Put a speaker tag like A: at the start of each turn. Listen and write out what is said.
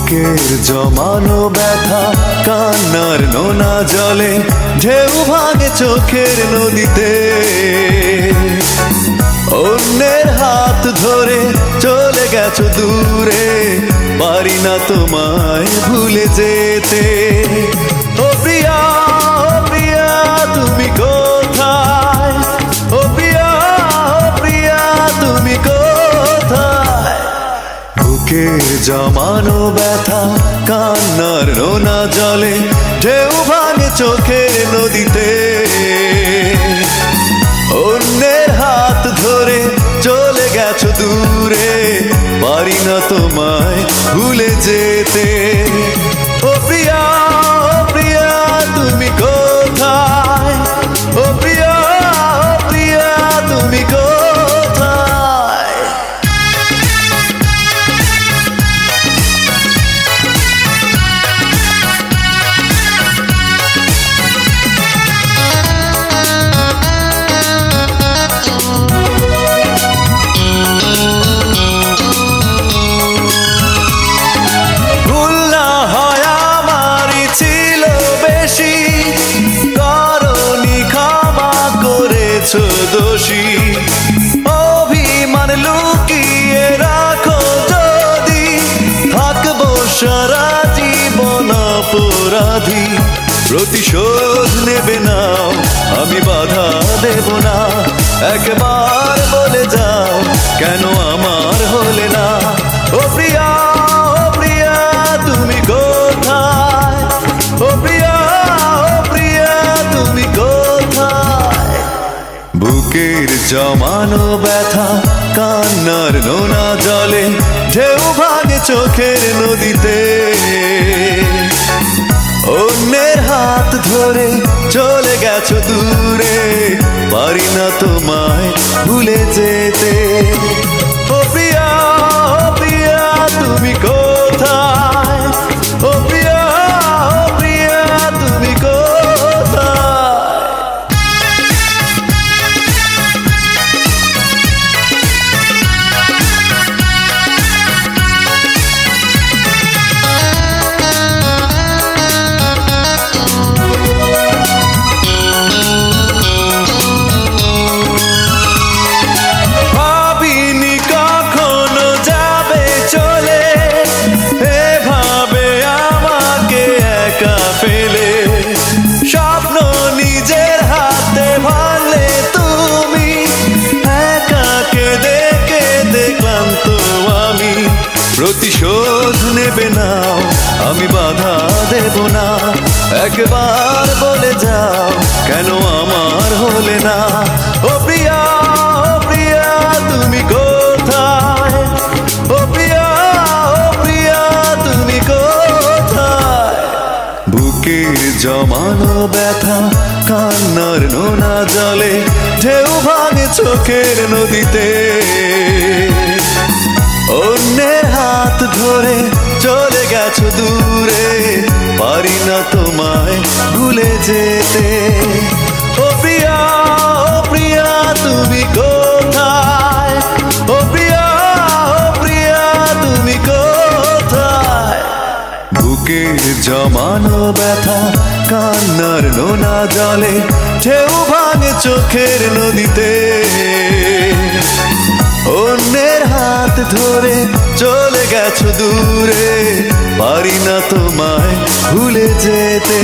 A: বুকের জমানো ব্যথা কান্নার নোনা জলে ঢেউ ভাঙে চোখের নদীতে। অন্যের হাত ধরে চলে গেছো দূরে, পারি না তোমায় ভুলে যেতে। ও প্রিয়া, ও প্রিয়া তুমি কোথায়? ও প্রিয়া, ও প্রিয়া তুমি কোথায়? বুকের জমানো ব্যথা কান্নার নোনা জলে ঢেউ ভাঙে চোখের নদীতে। অন্যের হাত ধরে চলে গেছো দূরে, পারি না তোমায় ভুলে যেতে। ও প্রিয়া, ও প্রিয়া তুমি কোথায়? ও প্রিয়া, ও প্রিয়া তুমি কোথায়? দোষী অভিমান লুকিয়ে রাখো যদি, থাকবো সারা জীবন অপরাধী। প্রতিশোধ নেবে নাও, আমি বাধা দেব না। একবার বলে যাও কেন আমার হলে না? ও প্রিয়া, ও প্রিয়া তুমি কোথায়? ও প্রিয়া, ও প্রিয়া তুমি কোথায়? বুকের জমানো ব্যথা কান্নার নোনা জলে ঢেউ ভাঙে চোখের নদীতে। অন্যের হাত ধরে চলে গেছো দূরে, পারি না তোমায় ভুলে যেতে। ও প্রিয়া, ও প্রিয়া তুমি কোথায়? ও প্রিয়া, ও প্রিয়া তুমি কোথায়? স্বপ্ন নিজের হাতে ভাঙলে তুমি, একা কেঁদে কেঁদে ক্লান্ত আমি। প্রতিশোধ নেবে নাও, আমি বাধা দেব না। একবার বলে যাও কেন আমার হলে না? ও প্রিয়া, ও প্রিয়া তুমি কোথায়? ও প্রিয়া, ও প্রিয়া তুমি কোথায়? বুকের জমানো ব্যথা কান্নার নোনা জলে ঢেউ ভাঙে চোখের নদীতে। অন্যের হাত ধরে চলে গেছো দূরে, পারি না তোমায় ভুলে যেতে। ও প্রিয়া, ও প্রিয়া তুমি কোথায়? ও প্রিয়া, ও প্রিয়া তুমি কোথায়? বুকের জমানো ব্যথা কান্নার নোনা জলে ঢেউ ভাঙে চোখের নদীতে। অন্যের হাত ধরে চলে গেছো দূরে, পারি না তোমায় ভুলে যেতে।